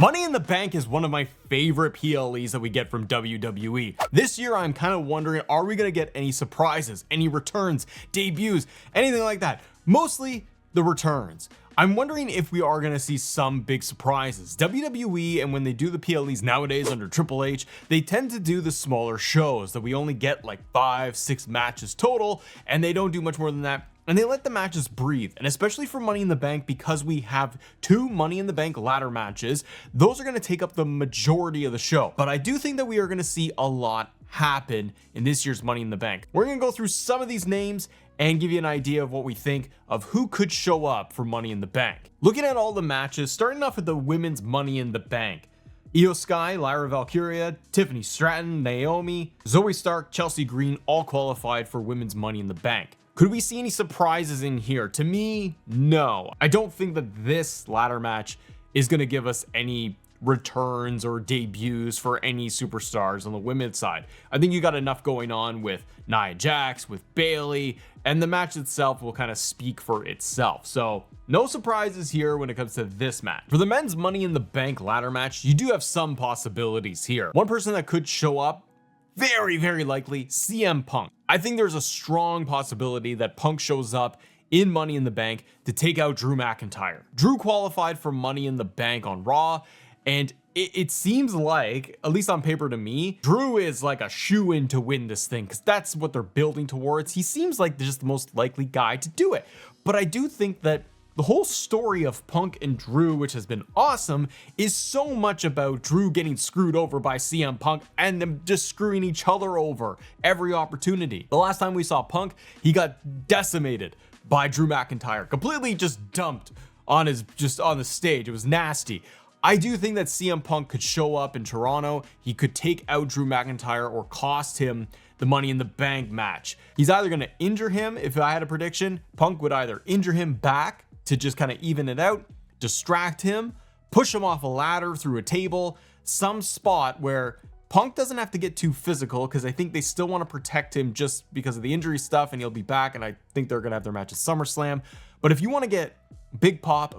Money in the Bank is one of my favorite PLEs that we get from WWE. This year, I'm kind of wondering, are we going to get any surprises, any returns, debuts, anything like that? Mostly the returns. I'm wondering if we are going to see some big surprises. WWE, and when they do the PLEs nowadays under Triple H, they tend to do the smaller shows that we only get like 5-6 matches total, and they don't do much more than that. And they let the matches breathe, and especially for Money in the Bank, because we have 2 Money in the Bank ladder matches, those are going to take up the majority of the show. But I do think that we are going to see a lot happen in this year's Money in the Bank. We're going to go through some of these names and give you an idea of what we think of who could show up for Money in the Bank. Looking at all the matches, starting off with the women's Money in the Bank. Io Sky, Lyra Valkyria, Tiffany Stratton, Naomi, Zoe Stark, Chelsea Green, all qualified for women's Money in the Bank. Could we see any surprises in here? To me, no. I don't think that this ladder match is going to give us any returns or debuts for any superstars on the women's side. I think you got enough going on with Nia Jax, with Bayley, and the match itself will kind of speak for itself. So no surprises here when it comes to this match. For the men's Money in the Bank ladder match, you do have some possibilities here. One person that could show up, very, very likely, CM Punk. I think there's a strong possibility that Punk shows up in Money in the Bank to take out Drew McIntyre. Drew qualified for Money in the Bank on Raw, and it seems like, at least on paper to me, Drew is like a shoo-in to win this thing, because that's what they're building towards. He seems like just the most likely guy to do it. But I do think that the whole story of Punk and Drew, which has been awesome, is so much about Drew getting screwed over by CM Punk and them just screwing each other over every opportunity. The last time we saw Punk, he got decimated by Drew McIntyre, completely just dumped on the stage. It was nasty. I do think that CM Punk could show up in Toronto. He could take out Drew McIntyre or cost him the Money in the Bank match. He's either going to injure him. If I had a prediction, Punk would either injure him back to just kind of even it out, distract him, push him off a ladder through a table, some spot where Punk doesn't have to get too physical, because I think they still want to protect him just because of the injury stuff, and he'll be back, and I think they're going to have their match at SummerSlam. But if you want to get a big pop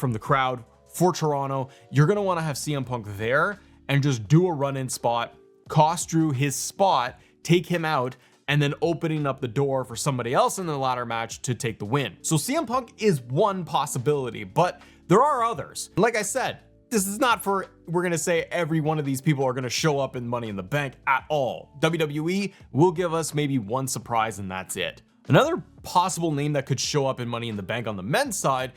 from the crowd for Toronto, you're going to want to have CM Punk there and just do a run-in spot, cost Drew his spot, take him out, and then opening up the door for somebody else in the ladder match to take the win. So CM Punk is one possibility, but there are others. Like I said, this is not for, we're going to say every one of these people are going to show up in Money in the Bank at all. WWE will give us maybe one surprise and that's it. Another possible name that could show up in Money in the Bank on the men's side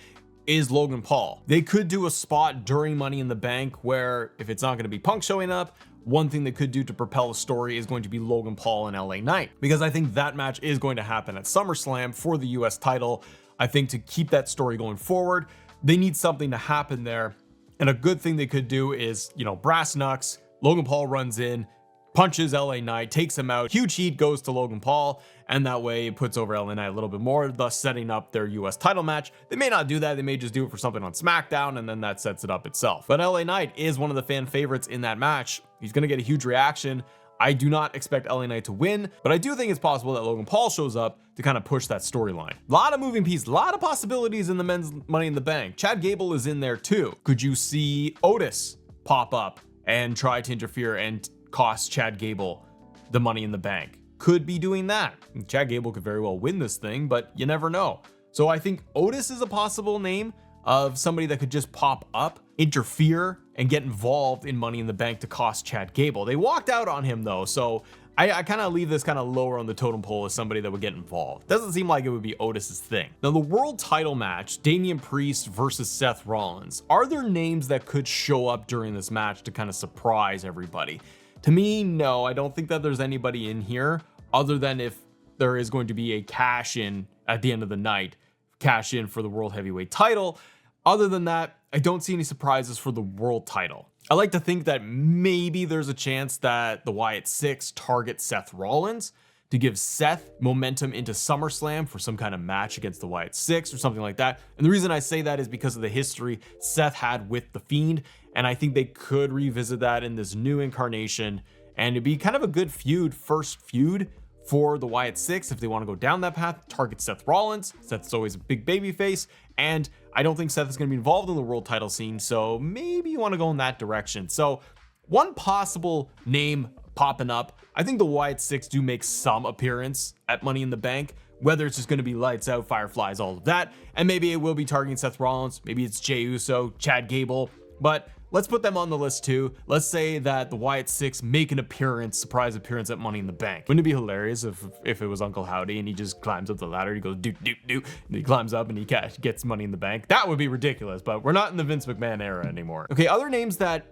is Logan Paul. They could do a spot during Money in the Bank where, if it's not going to be Punk showing up, one thing they could do to propel the story is going to be Logan Paul and LA Knight, because I think that match is going to happen at SummerSlam for the US title. I think to keep that story going forward, they need something to happen there. And a good thing they could do is, brass knucks, Logan Paul runs in, punches LA Knight, takes him out, huge heat goes to Logan Paul, and that way it puts over LA Knight a little bit more, thus setting up their US title match. They may not do that, they may just do it for something on SmackDown, and then that sets it up itself. But LA Knight is one of the fan favorites in that match. He's going to get a huge reaction. I do not expect LA Knight to win, but I do think it's possible that Logan Paul shows up to kind of push that storyline. A lot of moving pieces, a lot of possibilities in the men's Money in the Bank. Chad Gable is in there too. Could you see Otis pop up and try to interfere and cost Chad Gable the Money in the Bank? Could be doing that. Chad Gable could very well win this thing, but you never know. So I think Otis is a possible name of somebody that could just pop up, interfere, and get involved in Money in the Bank to cost Chad Gable. They walked out on him though, so I kind of leave this kind of lower on the totem pole as somebody that would get involved. Doesn't seem like it would be Otis's thing. Now the world title match, Damian Priest versus Seth Rollins. Are there names that could show up during this match to kind of surprise everybody? To me, no, I don't think that there's anybody in here other than if there is going to be a cash in at the end of the night, cash in for the world heavyweight title. Other than that, I don't see any surprises for the world title. I like to think that maybe there's a chance that the Wyatt Six target Seth Rollins to give Seth momentum into SummerSlam for some kind of match against the Wyatt Six or something like that. And the reason I say that is because of the history Seth had with The Fiend, and I think they could revisit that in this new incarnation, and it'd be kind of a good first feud for the Wyatt Six if they want to go down that path. Target Seth Rollins. Seth's always a big baby face, and I don't think Seth is going to be involved in the world title scene, so maybe you want to go in that direction. So one possible name popping up, I think the Wyatt Six do make some appearance at Money in the Bank, whether it's just going to be lights out, fireflies, all of that, and maybe it will be targeting Seth Rollins, maybe it's Jey Uso, Chad Gable, but let's put them on the list too. Let's say that the Wyatt Six make an appearance, surprise appearance at Money in the Bank. Wouldn't it be hilarious if it was Uncle Howdy and he just climbs up the ladder, he goes do do do, and he climbs up and he gets Money in the Bank? That would be ridiculous, but we're not in the Vince McMahon era anymore. Okay, other names that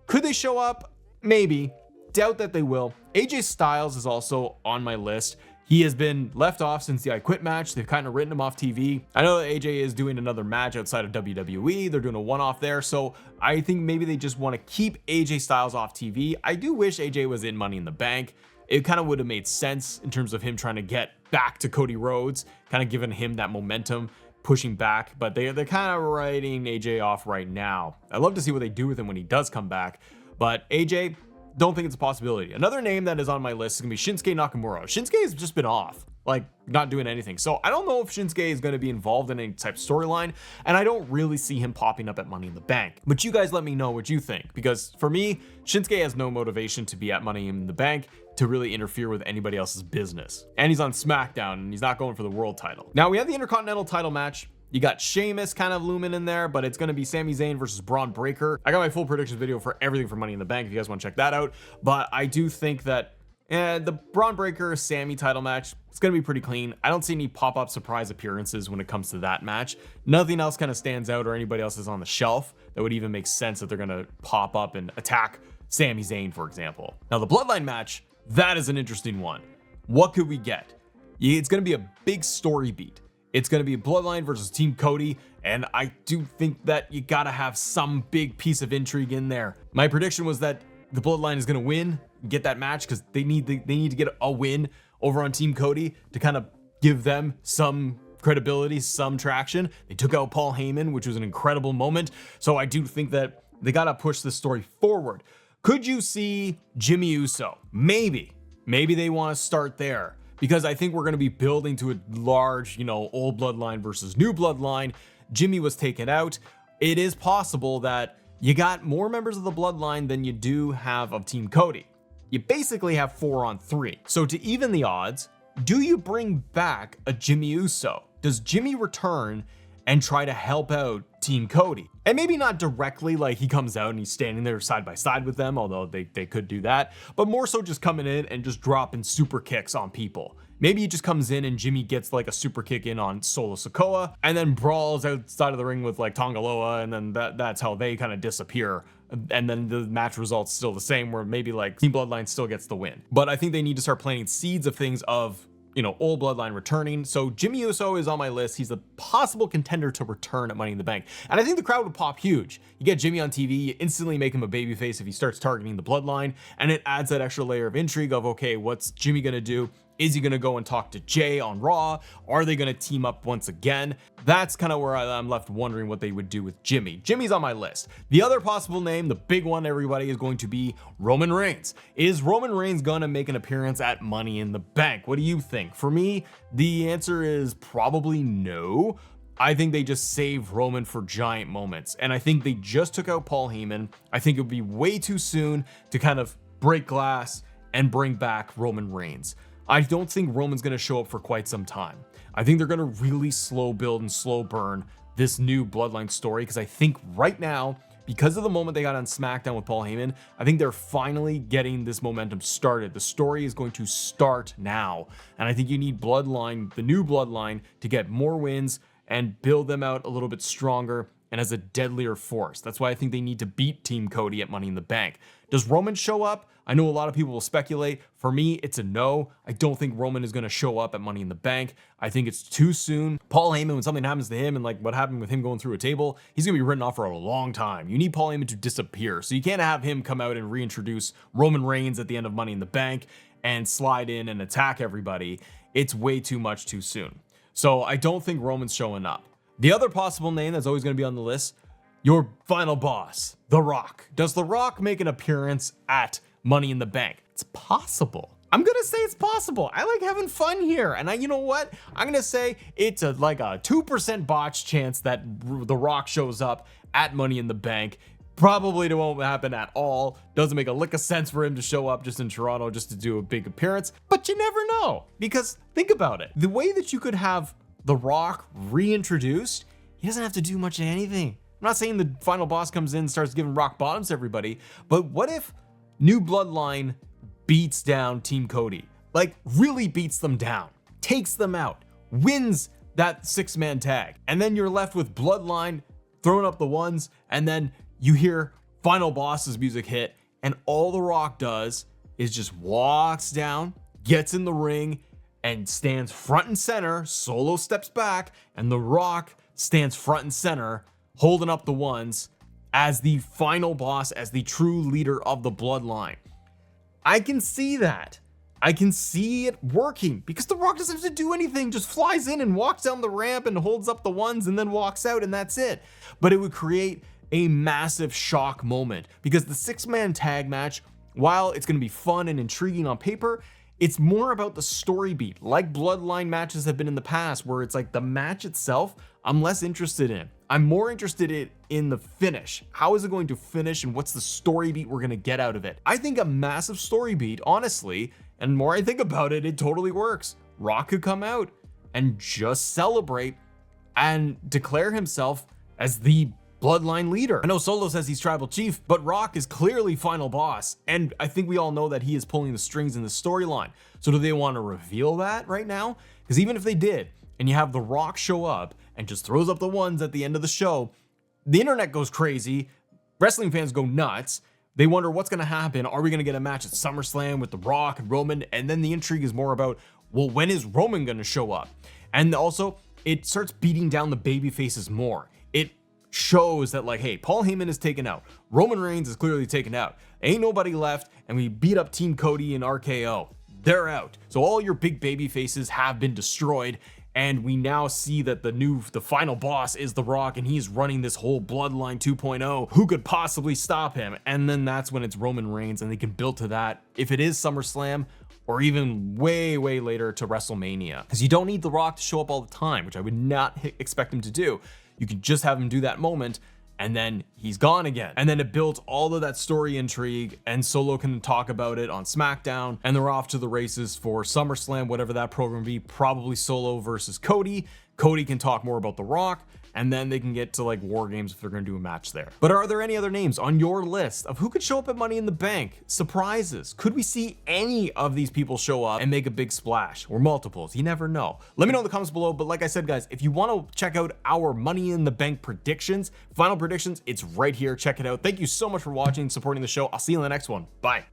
could they show up? Maybe. Doubt that they will. AJ Styles is also on my list. He has been left off since the I Quit match. They've kind of written him off TV. I know that AJ is doing another match outside of WWE. They're doing a one-off there. So I think maybe they just want to keep AJ Styles off TV. I do wish AJ was in Money in the Bank. It kind of would have made sense in terms of him trying to get back to Cody Rhodes, kind of giving him that momentum, pushing back. But they're kind of writing AJ off right now. I'd love to see what they do with him when he does come back. But AJ, don't think it's a possibility. Another name that is on my list is gonna be Shinsuke Nakamura. Shinsuke has just been off, like not doing anything. So I don't know if Shinsuke is going to be involved in any type of storyline, and I don't really see him popping up at Money in the Bank. But you guys let me know what you think, because for me, Shinsuke has no motivation to be at Money in the Bank to really interfere with anybody else's business. And he's on SmackDown and he's not going for the world title. Now we have the Intercontinental title match. You got Sheamus kind of looming in there, but it's going to be Sami Zayn versus Braun Breaker. I got my full predictions video for everything for Money in the Bank if you guys want to check that out. But I do think that the Braun Breaker Sami title match, it's going to be pretty clean. I don't see any pop-up surprise appearances when it comes to that match. Nothing else kind of stands out, or anybody else is on the shelf that would even make sense that they're going to pop up and attack Sami Zayn, for example. Now the Bloodline match, that is an interesting one. What could we get? It's going to be a big story beat. It's going to be Bloodline versus Team Cody, and I do think that you got to have some big piece of intrigue in there. My prediction was that the Bloodline is going to win, get that match, because they need to get a win over on Team Cody to kind of give them some credibility, some traction. They took out Paul Heyman, which was an incredible moment, so I do think that they got to push this story forward. Could you see Jimmy Uso? Maybe they want to start there, because I think we're going to be building to a large, old bloodline versus new bloodline. Jimmy was taken out. It is possible that you got more members of the bloodline than you do have of Team Cody. You basically have 4 on 3. So to even the odds, do you bring back a Jimmy Uso? Does Jimmy return and try to help out Team Cody? And maybe not directly, like he comes out and he's standing there side by side with them, although they could do that, but more so just coming in and just dropping super kicks on people. Maybe he just comes in and Jimmy gets like a super kick in on Solo Sikoa and then brawls outside of the ring with like Tongaloa, and then that's how they kind of disappear. And then the match results still the same, where maybe like Team Bloodline still gets the win. But I think they need to start planting seeds of things of old bloodline returning. So Jimmy Uso is on my list. He's a possible contender to return at Money in the Bank. And I think the crowd would pop huge. You get Jimmy on TV, you instantly make him a babyface if he starts targeting the bloodline. And it adds that extra layer of intrigue of, okay, what's Jimmy going to do? Is he going to go and talk to Jay on Raw? Are they going to team up once again? That's kind of where I'm left wondering what they would do with Jimmy. Jimmy's on my list. The other possible name, the big one, everybody, is going to be Roman Reigns. Is Roman Reigns going to make an appearance at Money in the Bank? What do you think? For me, the answer is probably no. I think they just save Roman for giant moments. And I think they just took out Paul Heyman. I think it would be way too soon to kind of break glass and bring back Roman Reigns. I don't think Roman's going to show up for quite some time. I think they're going to really slow build and slow burn this new bloodline story, because I think right now, because of the moment they got on SmackDown with Paul Heyman, I think they're finally getting this momentum started. The story is going to start now. And I think you need Bloodline, the new Bloodline, to get more wins and build them out a little bit stronger and as a deadlier force. That's why I think they need to beat Team Cody at Money in the Bank. Does Roman show up? I know a lot of people will speculate. For me, it's a no. I don't think Roman is going to show up at Money in the Bank. I think it's too soon. Paul Heyman, when something happens to him, and like what happened with him going through a table, he's going to be written off for a long time. You need Paul Heyman to disappear. So you can't have him come out and reintroduce Roman Reigns at the end of Money in the Bank and slide in and attack everybody. It's way too much too soon. So I don't think Roman's showing up. The other possible name that's always going to be on the list, your final boss, The Rock. Does The Rock make an appearance at Money in the Bank? It's possible. I'm gonna say it's possible. I like having fun here, and you know what? I'm gonna say it's like a 2% botch chance that The Rock shows up at Money in the Bank. Probably it won't happen at all. Doesn't make a lick of sense for him to show up just in Toronto just to do a big appearance, but you never know, because think about it. The way that you could have The Rock reintroduced, he doesn't have to do much of anything. I'm not saying the final boss comes in and starts giving rock bottoms to everybody, but what if New Bloodline beats down Team Cody, like really beats them down, takes them out, wins that 6-man tag, and then you're left with Bloodline throwing up the ones, and then you hear Final Boss's music hit, and all The Rock does is just walks down, gets in the ring, and stands front and center. Solo steps back, and The Rock stands front and center, holding up the ones as the final boss, as the true leader of the Bloodline. I can see that. I can see it working because The Rock doesn't have to do anything, just flies in and walks down the ramp and holds up the ones and then walks out, and that's it. But it would create a massive shock moment because the 6-man tag match, while it's going to be fun and intriguing on paper, it's more about the story beat, like Bloodline matches have been in the past, where it's like the match itself, I'm less interested in. I'm more interested in the finish. How is it going to finish, and what's the story beat we're going to get out of it? I think a massive story beat, honestly, and the more I think about it, it totally works. Rock could come out and just celebrate and declare himself as the Bloodline leader. I know Solo says he's tribal chief, but Rock is clearly final boss, and I think we all know that he is pulling the strings in the storyline. So do they want to reveal that right now? Because even if they did, and you have The Rock show up and just throws up the ones at the end of the show, the internet goes crazy, wrestling fans go nuts, they wonder what's going to happen. Are we going to get a match at SummerSlam with The Rock and Roman? And then the intrigue is more about, well, when is Roman going to show up? And also, it starts beating down the baby faces more. It shows that, like, hey, Paul Heyman is taken out, Roman Reigns is clearly taken out, ain't nobody left, and we beat up Team Cody and RKO. They're out. So all your big baby faces have been destroyed, and we now see that the final boss is The Rock, and he's running this whole Bloodline 2.0. Who could possibly stop him? And then that's when it's Roman Reigns, and they can build to that if it is SummerSlam, or even way later to WrestleMania, because you don't need The Rock to show up all the time, which I would not expect him to do. You could just have him do that moment, and then he's gone again. And then it builds all of that story intrigue, and Solo can talk about it on SmackDown, and they're off to the races for SummerSlam, whatever that program be, probably Solo versus Cody. Cody can talk more about The Rock, and then they can get to like War Games if they're going to do a match there. But are there any other names on your list of who could show up at Money in the Bank? Surprises? Could we see any of these people show up and make a big splash, or multiples? You never know. Let me know in the comments below. But like I said, guys, if you want to check out our Money in the Bank predictions, final predictions, it's right here. Check it out. Thank you so much for watching and supporting the show. I'll see you in the next one. Bye.